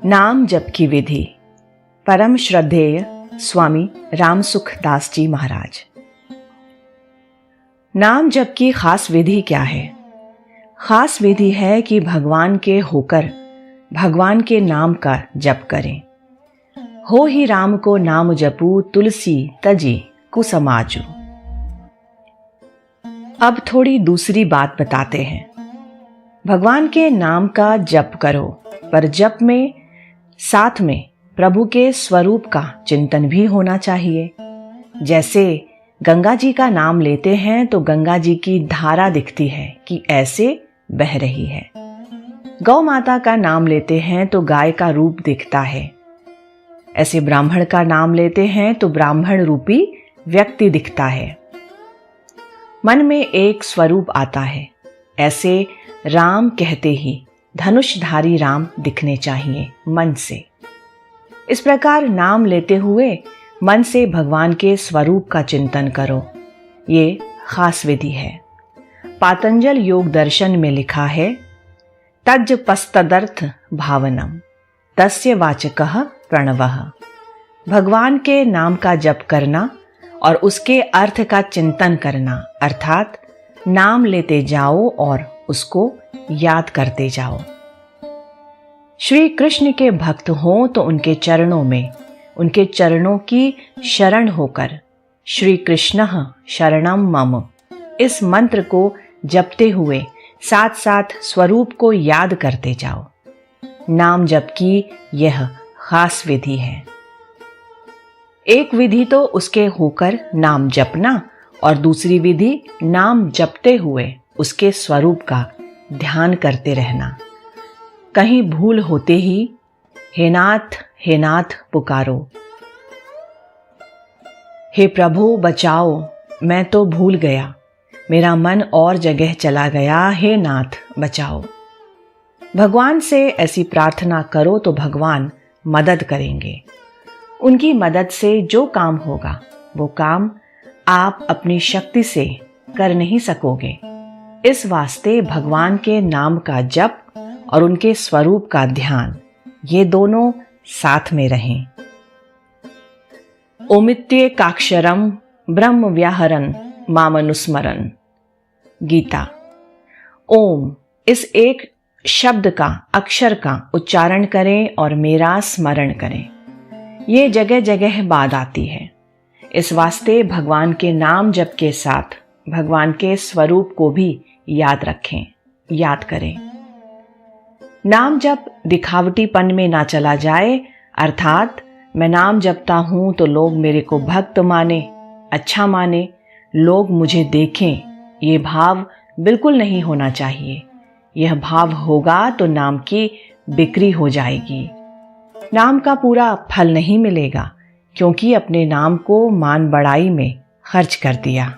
नाम जप की विधि। परम श्रद्धेय स्वामी रामसुख दास जी महाराज। नाम जप की खास विधि क्या है? खास विधि है कि भगवान के होकर भगवान के नाम का जप करें। हो ही राम को नाम जपू, तुलसी तजी कुसमाजू। अब थोड़ी दूसरी बात बताते हैं। भगवान के नाम का जप करो, पर जप में साथ में प्रभु के स्वरूप का चिंतन भी होना चाहिए। जैसे गंगा जी का नाम लेते हैं तो गंगा जी की धारा दिखती है कि ऐसे बह रही है। गौ माता का नाम लेते हैं तो गाय का रूप दिखता है। ऐसे ब्राह्मण का नाम लेते हैं तो ब्राह्मण रूपी व्यक्ति दिखता है। मन में एक स्वरूप आता है। ऐसे राम कहते ही धनुषधारी राम दिखने चाहिए मन से। इस प्रकार नाम लेते हुए मन से भगवान के स्वरूप का चिंतन करो। ये खास विधि है। पातंजल योग दर्शन में लिखा है, तज पस्तदर्थ भावनम तस्य वाचकः प्रणवः। भगवान के नाम का जप करना और उसके अर्थ का चिंतन करना, अर्थात नाम लेते जाओ और उसको याद करते जाओ। श्री कृष्ण के भक्त हों तो उनके चरणों में, उनके चरणों की शरण होकर श्री कृष्णः शरणम मम इस मंत्र को जपते हुए साथ साथ स्वरूप को याद करते जाओ। नाम जप की यह खास विधि है। एक विधि तो उसके होकर नाम जपना और दूसरी विधि नाम जपते हुए उसके स्वरूप का ध्यान करते रहना। कहीं भूल होते ही हे नाथ पुकारो, हे प्रभु बचाओ, मैं तो भूल गया, मेरा मन और जगह चला गया, हे नाथ बचाओ। भगवान से ऐसी प्रार्थना करो तो भगवान मदद करेंगे। उनकी मदद से जो काम होगा वो काम आप अपनी शक्ति से कर नहीं सकोगे। इस वास्ते भगवान के नाम का जप और उनके स्वरूप का ध्यान, ये दोनों साथ में रहें। ओमित्येकाक्षरम ब्रह्म व्याहरन मामनुस्मरन। गीता। ओम इस एक शब्द का, अक्षर का उच्चारण करें और मेरा स्मरण करें। ये जगह जगह बात आती है। इस वास्ते भगवान के नाम जप के साथ भगवान के स्वरूप को भी याद रखें, याद करें। नाम जप दिखावटीपन में ना चला जाए, अर्थात मैं नाम जपता हूं तो लोग मेरे को भक्त माने, अच्छा माने, लोग मुझे देखें, ये भाव बिल्कुल नहीं होना चाहिए। यह भाव होगा तो नाम की बिक्री हो जाएगी। नाम का पूरा फल नहीं मिलेगा, क्योंकि अपने नाम को मान बढ़ाई में खर्च कर दिया।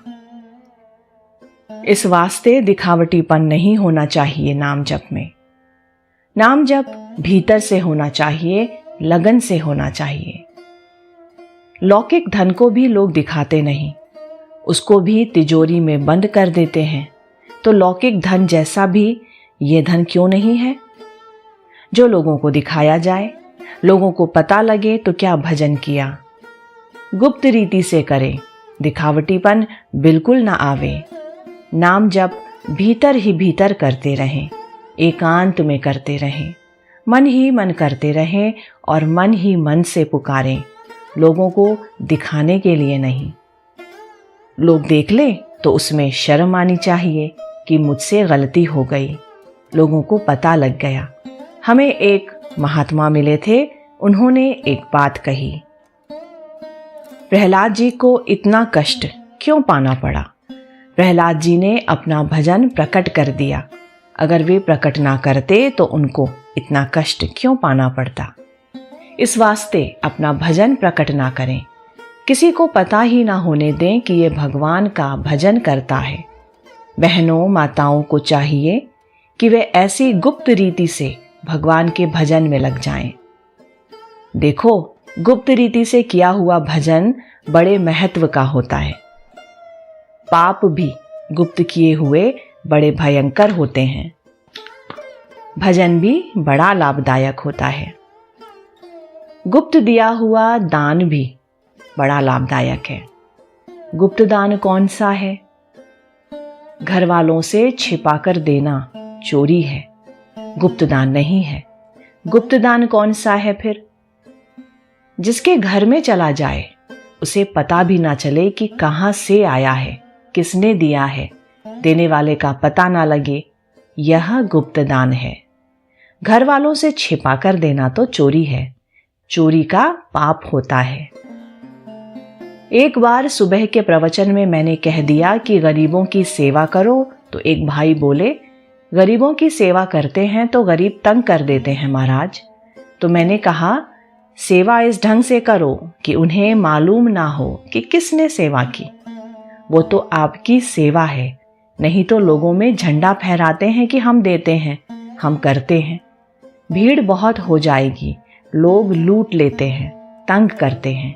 इस वास्ते दिखावटीपन नहीं होना चाहिए नाम जप में। नाम जप भीतर से होना चाहिए, लगन से होना चाहिए। लौकिक धन को भी लोग दिखाते नहीं, उसको भी तिजोरी में बंद कर देते हैं। तो लौकिक धन जैसा भी ये धन क्यों नहीं है? जो लोगों को दिखाया जाए, लोगों को पता लगे तो क्या भजन किया। गुप्त रीति से करें, दिखावटीपन बिल्कुल ना आवे। नाम जप भीतर ही भीतर करते रहें, एकांत में करते रहें, मन ही मन करते रहें और मन ही मन से पुकारें, लोगों को दिखाने के लिए नहीं। लोग देख ले तो उसमें शर्म आनी चाहिए कि मुझसे गलती हो गई, लोगों को पता लग गया। हमें एक महात्मा मिले थे, उन्होंने एक बात कही, प्रहलाद जी को इतना कष्ट क्यों पाना पड़ा? प्रहलाद जी ने अपना भजन प्रकट कर दिया। अगर वे प्रकट ना करते तो उनको इतना कष्ट क्यों पाना पड़ता? इस वास्ते अपना भजन प्रकट ना करें, किसी को पता ही ना होने दें कि ये भगवान का भजन करता है। बहनों माताओं को चाहिए कि वे ऐसी गुप्त रीति से भगवान के भजन में लग जाएं। देखो, गुप्त रीति से किया हुआ भजन बड़े महत्व का होता है। पाप भी गुप्त किए हुए बड़े भयंकर होते हैं। भजन भी बड़ा लाभदायक होता है। गुप्त दिया हुआ दान भी बड़ा लाभदायक है। गुप्त दान कौन सा है? घर वालों से छिपाकर देना चोरी है, गुप्त दान नहीं है। गुप्त दान कौन सा है फिर? जिसके घर में चला जाए, उसे पता भी ना चले कि कहां से आया है, किसने दिया है, देने वाले का पता ना लगे, यह गुप्त दान है। घर वालों से छिपाकर देना तो चोरी है, चोरी का पाप होता है। एक बार सुबह के प्रवचन में मैंने कह दिया कि गरीबों की सेवा करो, तो एक भाई बोले, गरीबों की सेवा करते हैं तो गरीब तंग कर देते हैं महाराज। तो मैंने कहा, सेवा इस ढंग से करो कि उन्हें मालूम ना हो कि किसने सेवा की। वो तो आपकी सेवा है, नहीं तो लोगों में झंडा फहराते हैं कि हम देते हैं, हम करते हैं। भीड़ बहुत हो जाएगी, लोग लूट लेते हैं, तंग करते हैं।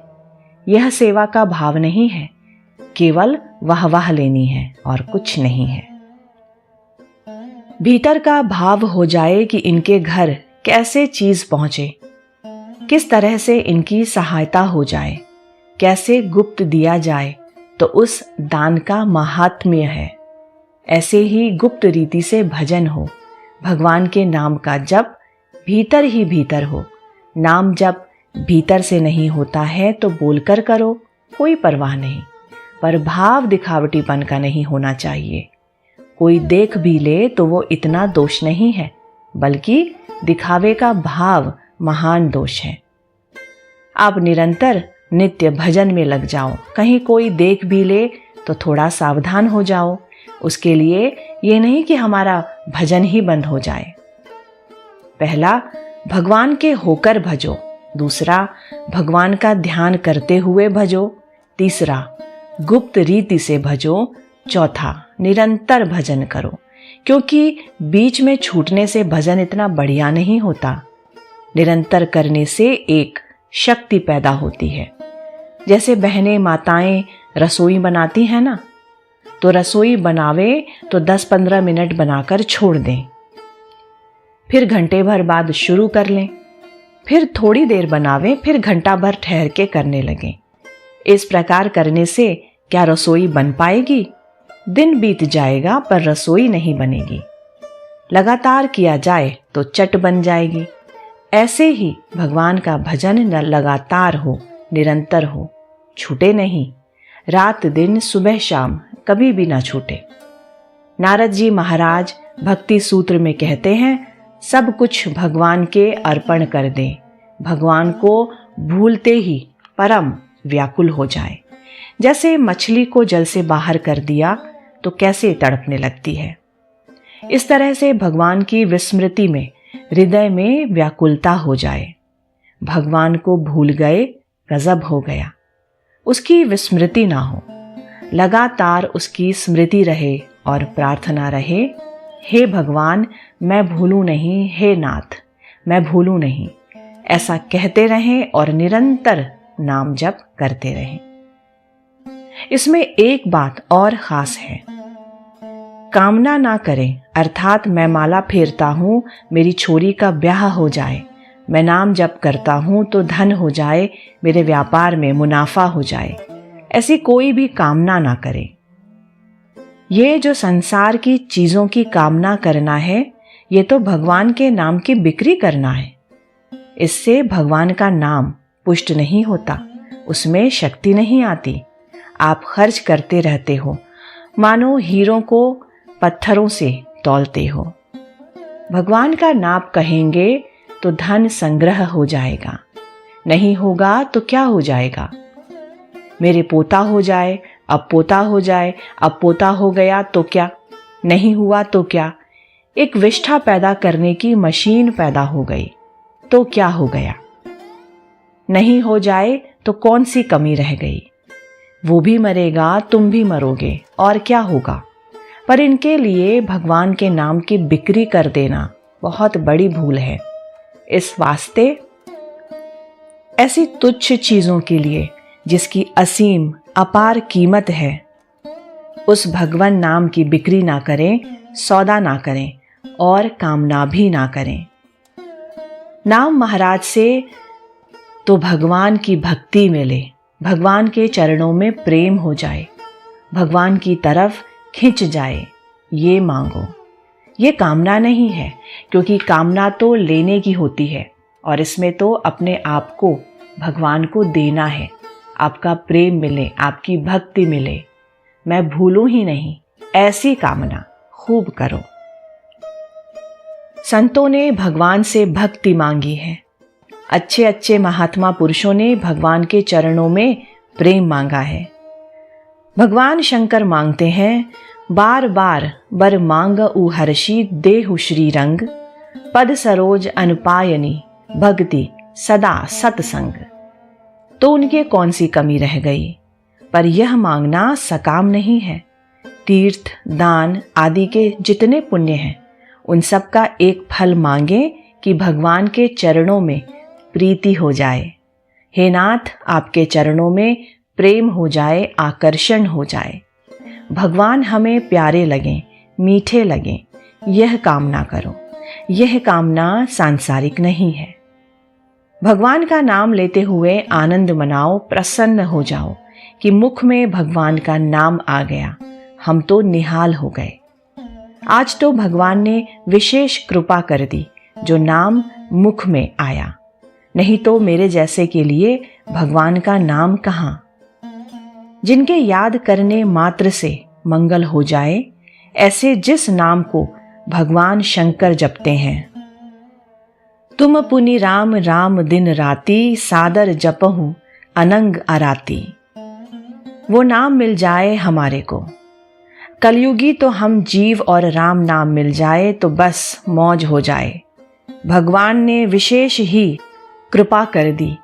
यह सेवा का भाव नहीं है, केवल वाह लेनी है और कुछ नहीं है। भीतर का भाव हो जाए कि इनके घर कैसे चीज पहुंचे, किस तरह से इनकी सहायता हो जाए, कैसे गुप्त दिया जाए, तो उस दान का महात्म्य है। ऐसे ही गुप्त रीति से भजन हो, भगवान के नाम का जप भीतर ही भीतर हो। नाम जप भीतर से नहीं होता है तो बोलकर करो, कोई परवाह नहीं, पर भाव दिखावटीपन का नहीं होना चाहिए। कोई देख भी ले तो वो इतना दोष नहीं है, बल्कि दिखावे का भाव महान दोष है। आप निरंतर नित्य भजन में लग जाओ, कहीं कोई देख भी ले तो थोड़ा सावधान हो जाओ। उसके लिए ये नहीं कि हमारा भजन ही बंद हो जाए। पहला, भगवान के होकर भजो। दूसरा, भगवान का ध्यान करते हुए भजो। तीसरा, गुप्त रीति से भजो। चौथा, निरंतर भजन करो, क्योंकि बीच में छूटने से भजन इतना बढ़िया नहीं होता। निरंतर करने से एक शक्ति पैदा होती है। जैसे बहनें माताएं रसोई बनाती हैं ना, तो रसोई बनावे तो 10-15 मिनट बनाकर छोड़ दें, फिर घंटे भर बाद शुरू कर लें, फिर थोड़ी देर बनावें, फिर घंटा भर ठहर के करने लगें। इस प्रकार करने से क्या रसोई बन पाएगी? दिन बीत जाएगा पर रसोई नहीं बनेगी। लगातार किया जाए तो चट बन जाएगी। ऐसे ही भगवान का भजन न लगातार हो, निरंतर हो, छूटे नहीं। रात दिन सुबह शाम कभी भी ना छूटे। नारद जी महाराज भक्ति सूत्र में कहते हैं, सब कुछ भगवान के अर्पण कर दें, भगवान को भूलते ही परम व्याकुल हो जाए। जैसे मछली को जल से बाहर कर दिया तो कैसे तड़पने लगती है, इस तरह से भगवान की विस्मृति में हृदय में व्याकुलता हो जाए। भगवान को भूल गए, गजब हो गया। उसकी विस्मृति ना हो, लगातार उसकी स्मृति रहे और प्रार्थना रहे, हे भगवान मैं भूलूं नहीं, हे नाथ मैं भूलूं नहीं। ऐसा कहते रहें और निरंतर नाम जप करते रहें। इसमें एक बात और खास है, कामना ना करें, अर्थात मैं माला फेरता हूं, मेरी छोरी का ब्याह हो जाए, मैं नाम जप करता हूं तो धन हो जाए, मेरे व्यापार में मुनाफा हो जाए, ऐसी कोई भी कामना ना करें। ये जो संसार की चीजों की कामना करना है, ये तो भगवान के नाम की बिक्री करना है। इससे भगवान का नाम पुष्ट नहीं होता, उसमें शक्ति नहीं आती। आप खर्च करते रहते हो, मानो हीरों को पत्थरों से तौलते हो। भगवान का नाम कहेंगे तो धन संग्रह हो जाएगा, नहीं होगा तो क्या हो जाएगा? मेरे पोता हो जाए, अब पोता हो जाए, अब पोता हो गया तो क्या, नहीं हुआ तो क्या? एक विष्ठा पैदा करने की मशीन पैदा हो गई तो क्या हो गया? नहीं हो जाए तो कौन सी कमी रह गई? वो भी मरेगा, तुम भी मरोगे, और क्या होगा? पर इनके लिए भगवान के नाम की बिक्री कर देना बहुत बड़ी भूल है। इस वास्ते ऐसी तुच्छ चीजों के लिए जिसकी असीम अपार कीमत है, उस भगवान नाम की बिक्री ना करें, सौदा ना करें और कामना भी ना करें। नाम महाराज से तो भगवान की भक्ति मिले, भगवान के चरणों में प्रेम हो जाए, भगवान की तरफ खिंच जाए, ये मांगो। ये कामना नहीं है, क्योंकि कामना तो लेने की होती है और इसमें तो अपने आप को भगवान को देना है। आपका प्रेम मिले, आपकी भक्ति मिले, मैं भूलूं ही नहीं, ऐसी कामना खूब करो। संतों ने भगवान से भक्ति मांगी है, अच्छे अच्छे महात्मा पुरुषों ने भगवान के चरणों में प्रेम मांगा है। भगवान शंकर मांगते हैं, बार बार बर मांग उ हर्षी देहु श्री रंग, पद सरोज अनुपायनी भक्ति सदा सत्संग। तो उनके कौन सी कमी रह गई, पर यह मांगना सकाम नहीं है। तीर्थ दान आदि के जितने पुण्य हैं उन सब का एक फल मांगे कि भगवान के चरणों में प्रीति हो जाए। हे नाथ, आपके चरणों में प्रेम हो जाए, आकर्षण हो जाए, भगवान हमें प्यारे लगें, मीठे लगें, यह कामना करो। यह कामना सांसारिक नहीं है। भगवान का नाम लेते हुए आनंद मनाओ, प्रसन्न हो जाओ कि मुख में भगवान का नाम आ गया, हम तो निहाल हो गए। आज तो भगवान ने विशेष कृपा कर दी जो नाम मुख में आया, नहीं तो मेरे जैसे के लिए भगवान का नाम कहाँ। जिनके याद करने मात्र से मंगल हो जाए, ऐसे जिस नाम को भगवान शंकर जपते हैं। तुम पुनि राम राम दिन राती, सादर जपहूं अनंग अराती। वो नाम मिल जाए हमारे को, कलयुगी तो हम जीव, और राम नाम मिल जाए तो बस मौज हो जाए। भगवान ने विशेष ही कृपा कर दी,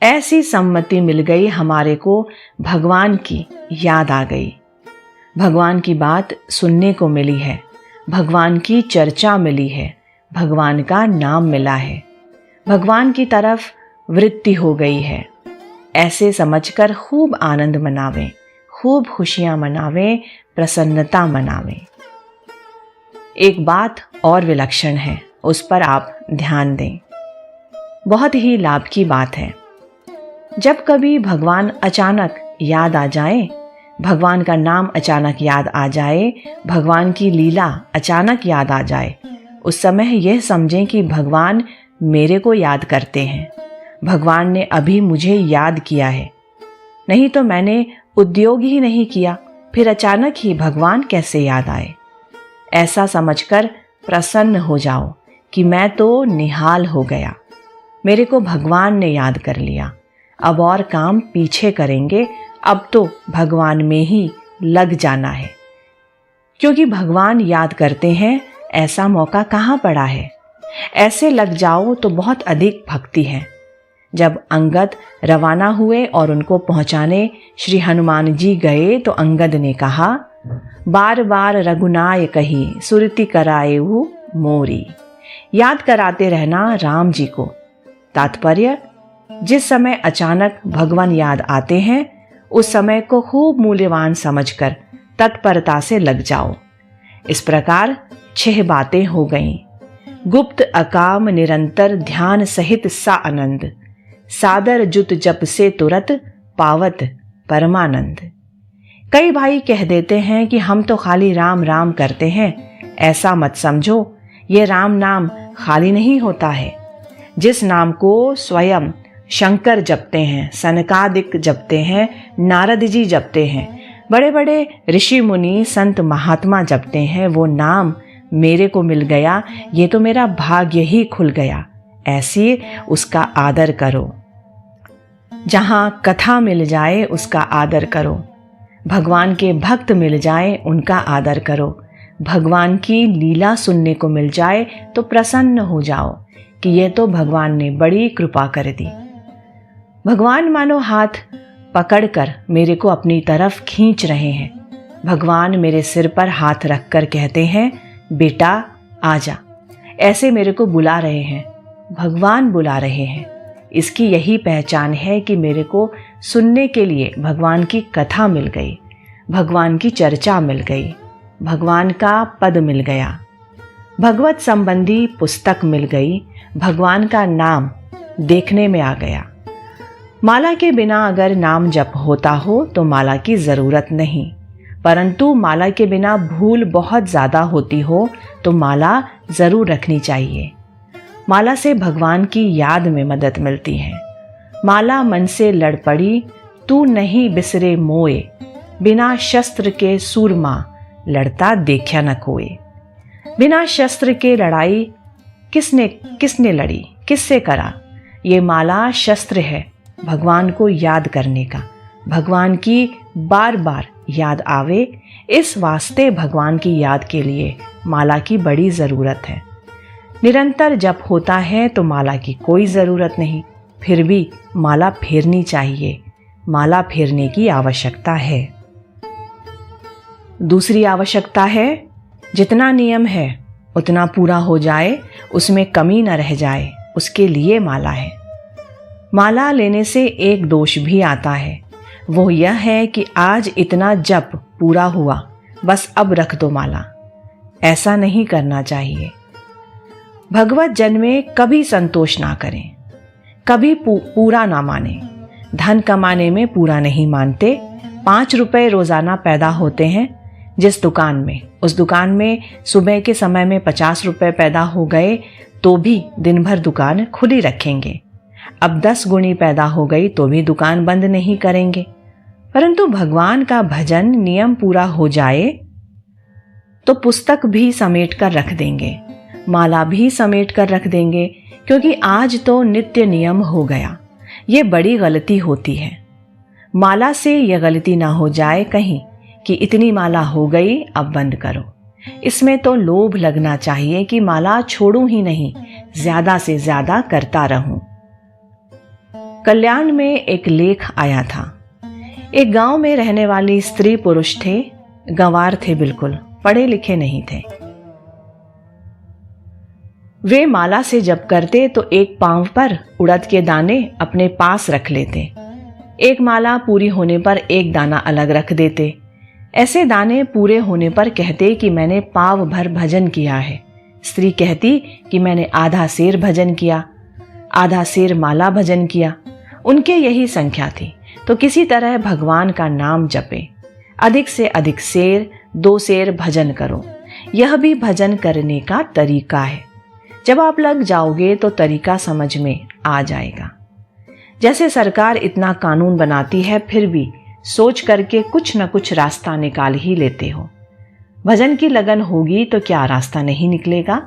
ऐसी सम्मति मिल गई हमारे को, भगवान की याद आ गई। भगवान की बात सुनने को मिली है, भगवान की चर्चा मिली है, भगवान का नाम मिला है, भगवान की तरफ वृत्ति हो गई है। ऐसे समझकर खूब आनंद मनावें, खूब खुशियां मनावें, प्रसन्नता मनावें। एक बात और विलक्षण है, उस पर आप ध्यान दें, बहुत ही लाभ की बात है। जब कभी भगवान अचानक याद आ जाए, भगवान का नाम अचानक याद आ जाए, भगवान की लीला अचानक याद आ जाए, उस समय यह समझें कि भगवान मेरे को याद करते हैं, भगवान ने अभी मुझे याद किया है। नहीं तो मैंने उद्योग ही नहीं किया, फिर अचानक ही भगवान कैसे याद आए। ऐसा समझकर प्रसन्न हो जाओ कि मैं तो निहाल हो गया, मेरे को भगवान ने याद कर लिया। अब और काम पीछे करेंगे, अब तो भगवान में ही लग जाना है, क्योंकि भगवान याद करते हैं, ऐसा मौका कहाँ पड़ा है। ऐसे लग जाओ तो बहुत अधिक भक्ति है। जब अंगद रवाना हुए और उनको पहुंचाने श्री हनुमान जी गए तो अंगद ने कहा, बार बार रघुनाय कही सुरति कराएहु मोरी। याद कराते रहना राम जी को। तात्पर्य, जिस समय अचानक भगवान याद आते हैं उस समय को खूब मूल्यवान समझकर तत्परता से लग जाओ। इस प्रकार 6 बातें हो गईं। गुप्त अकाम निरंतर ध्यान सहित सा आनंद, सादर जुत जप से तुरत पावत परमानंद। कई भाई कह देते हैं कि हम तो खाली राम राम करते हैं। ऐसा मत समझो, ये राम नाम खाली नहीं होता है। जिस नाम को स्वयं शंकर जपते हैं, सनकादिक जपते हैं, नारद जी जपते हैं, बड़े बड़े ऋषि मुनि संत महात्मा जपते हैं, वो नाम मेरे को मिल गया, ये तो मेरा भाग्य ही खुल गया। ऐसी उसका आदर करो। जहाँ कथा मिल जाए उसका आदर करो। भगवान के भक्त मिल जाए उनका आदर करो। भगवान की लीला सुनने को मिल जाए तो प्रसन्न हो जाओ कि यह तो भगवान ने बड़ी कृपा कर दी। भगवान मानो हाथ पकड़कर मेरे को अपनी तरफ खींच रहे हैं। भगवान मेरे सिर पर हाथ रखकर कहते हैं, बेटा आजा। ऐसे मेरे को बुला रहे हैं, भगवान बुला रहे हैं। इसकी यही पहचान है कि मेरे को सुनने के लिए भगवान की कथा मिल गई, भगवान की चर्चा मिल गई, भगवान का पद मिल गया, भगवत संबंधी पुस्तक मिल गई, भगवान का नाम देखने में आ गया। माला के बिना अगर नाम जप होता हो तो माला की ज़रूरत नहीं, परंतु माला के बिना भूल बहुत ज़्यादा होती हो तो माला ज़रूर रखनी चाहिए। माला से भगवान की याद में मदद मिलती है। माला मन से लड़ पड़ी, तू नहीं बिसरे मोए, बिना शस्त्र के सूरमा, लड़ता देखा न कोई। बिना शस्त्र के लड़ाई किसने लड़ी, किससे करा? ये माला शस्त्र है भगवान को याद करने का, भगवान की बार बार याद आवे, इस वास्ते भगवान की याद के लिए माला की बड़ी ज़रूरत है। निरंतर जप होता है तो माला की कोई ज़रूरत नहीं, फिर भी माला फेरनी चाहिए, माला फेरने की आवश्यकता है। दूसरी आवश्यकता है, जितना नियम है उतना पूरा हो जाए, उसमें कमी न रह जाए, उसके लिए माला है। माला लेने से एक दोष भी आता है, वो यह है कि आज इतना जप पूरा हुआ, बस अब रख दो माला। ऐसा नहीं करना चाहिए। भगवत जन में कभी संतोष ना करें, कभी पूरा ना माने। धन कमाने में पूरा नहीं मानते। 5 रुपए रोजाना पैदा होते हैं जिस दुकान में, उस दुकान में सुबह के समय में 50 रुपए पैदा हो गए तो भी दिन भर दुकान खुली रखेंगे। अब 10 गुनी पैदा हो गई तो भी दुकान बंद नहीं करेंगे। परंतु भगवान का भजन नियम पूरा हो जाए तो पुस्तक भी समेट कर रख देंगे, माला भी समेट कर रख देंगे, क्योंकि आज तो नित्य नियम हो गया। ये बड़ी गलती होती है। माला से यह गलती ना हो जाए कहीं कि इतनी माला हो गई अब बंद करो। इसमें तो लोभ लगना चाहिए कि माला छोड़ूं ही नहीं, ज्यादा से ज्यादा करता रहूं। कल्याण में एक लेख आया था। एक गांव में रहने वाली स्त्री पुरुष थे, गंवार थे, बिल्कुल पढ़े लिखे नहीं थे। वे माला से जप करते तो एक पांव पर उड़द के दाने अपने पास रख लेते, एक माला पूरी होने पर एक दाना अलग रख देते। ऐसे दाने पूरे होने पर कहते कि मैंने पाव भर भजन किया है। स्त्री कहती कि मैंने आधा सेर भजन किया, आधा सेर माला भजन किया। उनके यही संख्या थी, तो किसी तरह भगवान का नाम जपे। अधिक से अधिक सेर, 2 सेर भजन करो। यह भी भजन करने का तरीका है। जब आप लग जाओगे तो तरीका समझ में आ जाएगा। जैसे सरकार इतना कानून बनाती है, फिर भी सोच करके कुछ न कुछ रास्ता निकाल ही लेते हो। भजन की लगन होगी तो क्या रास्ता नहीं निकलेगा?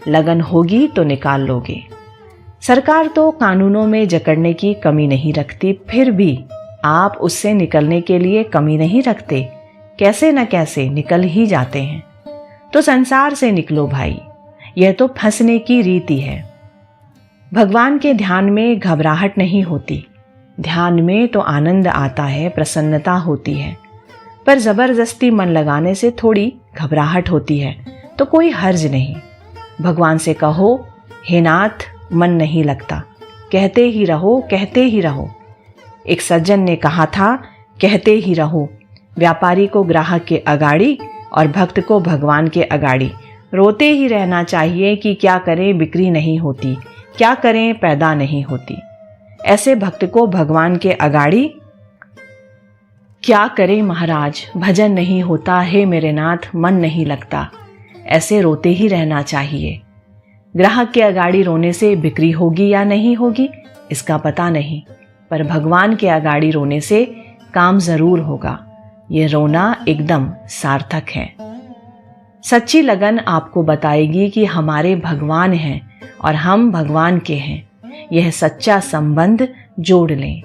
लगन होगी तो निकाल लोगे। सरकार तो कानूनों में जकड़ने की कमी नहीं रखती, फिर भी आप उससे निकलने के लिए कमी नहीं रखते, कैसे न कैसे निकल ही जाते हैं। तो संसार से निकलो भाई, यह तो फंसने की रीति है। भगवान के ध्यान में घबराहट नहीं होती, ध्यान में तो आनंद आता है, प्रसन्नता होती है। पर जबरदस्ती मन लगाने से थोड़ी घबराहट होती है, तो कोई हर्ज नहीं। भगवान से कहो, हे नाथ मन नहीं लगता, कहते ही रहो, कहते ही रहो। एक सज्जन ने कहा था, कहते ही रहो। व्यापारी को ग्राहक के अगाड़ी और भक्त को भगवान के अगाड़ी रोते ही रहना चाहिए कि क्या करें बिक्री नहीं होती, क्या करें पैदा नहीं होती। ऐसे भक्त को भगवान के अगाड़ी क्या करें महाराज, भजन नहीं होता है मेरे नाथ, मन नहीं लगता, ऐसे रोते ही रहना चाहिए। ग्राहक के अगाड़ी रोने से बिक्री होगी या नहीं होगी इसका पता नहीं, पर भगवान के अगाड़ी रोने से काम जरूर होगा। ये रोना एकदम सार्थक है। सच्ची लगन आपको बताएगी कि हमारे भगवान हैं और हम भगवान के हैं। यह सच्चा संबंध जोड़ लें,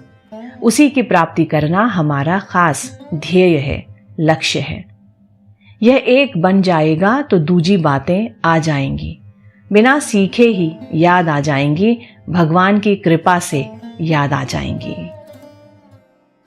उसी की प्राप्ति करना हमारा खास ध्येय है, लक्ष्य है। यह एक बन जाएगा तो दूजी बातें आ जाएंगी, बिना सीखे ही याद आ जाएंगी, भगवान की कृपा से याद आ जाएंगी।